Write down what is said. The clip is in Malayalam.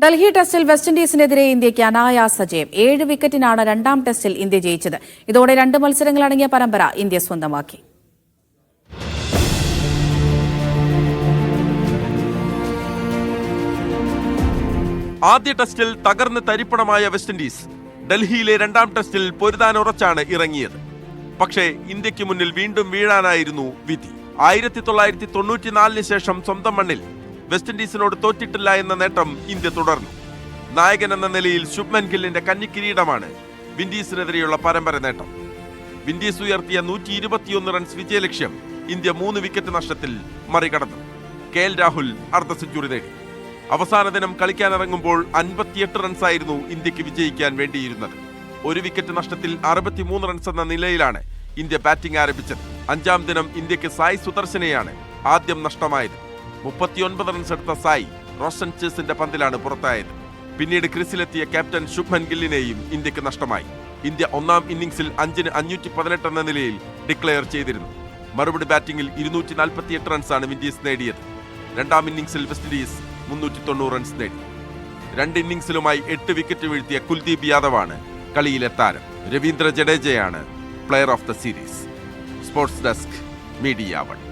ഡൽഹി ടെസ്റ്റിൽ വെസ്റ്റ് ഇൻഡീസിനെതിരെ ഇന്ത്യയ്ക്ക് അനായാസ ജയം. 7 വിക്കറ്റിനാണ് രണ്ടാം ടെസ്റ്റിൽ ഇന്ത്യ ജയിച്ചത്. ഇതോടെ 2 മത്സരങ്ങളടങ്ങിയ പരമ്പര ഇന്ത്യ സ്വന്തമാക്കി. ആദ്യ ടെസ്റ്റിൽ തകർന്ന് തരിപ്പണമായ വെസ്റ്റ് ഇൻഡീസ് ഡൽഹിയിലെ രണ്ടാം ടെസ്റ്റിൽ പൊരുതാനുറച്ചാണ് ഇറങ്ങിയത്. പക്ഷേ ഇന്ത്യക്ക് മുന്നിൽ വീണ്ടും വീഴാനായിരുന്നു വിധി. 1994 ശേഷം സ്വന്തം മണ്ണിൽ വെസ്റ്റ് ഇൻഡീസിനോട് തോറ്റിട്ടില്ല എന്ന നേട്ടം ഇന്ത്യ തുടർന്നു. നായകൻ എന്ന നിലയിൽ ശുഭ്മൻ ഗില്ലിന്റെ കന്നിക്കിരീടമാണ് വിൻഡീസിനെതിരെയുള്ള പരമ്പര നേട്ടം. വിൻഡീസ് ഉയർത്തിയ 121 റൺസ് വിജയലക്ഷ്യം ഇന്ത്യ 3 വിക്കറ്റ് നഷ്ടത്തിൽ മറികടന്നു. KL രാഹുൽ അർദ്ധ സെഞ്ചുറി നേടി. അവസാന ദിനം കളിക്കാനിറങ്ങുമ്പോൾ 58 റൺസായിരുന്നു ഇന്ത്യക്ക് വിജയിക്കാൻ വേണ്ടിയിരുന്നത്. 1 വിക്കറ്റ് നഷ്ടത്തിൽ 63 റൺസ് എന്ന നിലയിലാണ് ഇന്ത്യ ബാറ്റിംഗ് ആരംഭിച്ചത്. 5-ാം ദിനം ഇന്ത്യക്ക് സായ് സുദർശനെയാണ് ആദ്യം നഷ്ടമായത്. 39 റൺസ് എടുത്ത സായ് റോഷൻ ചേസിന്റെ പന്തിലാണ് പുറത്തായത്. പിന്നീട് ക്രീസിലെത്തിയ ക്യാപ്റ്റൻ ശുഭ്മൻ ഗില്ലിനെയും ഇന്ത്യക്ക് നഷ്ടമായി. ഇന്ത്യ ഒന്നാം ഇന്നിംഗ്സിൽ 5-ന് 518 എന്ന നിലയിൽ ഡിക്ലെയർ ചെയ്തിരുന്നു. മറുപടി ബാറ്റിംഗിൽ 248 റൺസാണ് വിൻഡീസ് നേടിയത്. രണ്ടാം ഇന്നിംഗ്സിൽ വെസ്റ്റ് ഇൻഡീസ് 390 റൺസ് നേടി. 2 ഇന്നിംഗ്സിലുമായി 8 വിക്കറ്റ് വീഴ്ത്തിയ കുൽദീപ് യാദവാണ് കളിയിലെ താരം. രവീന്ദ്ര ജഡേജയാണ് player of the series. Sports desk, media 1.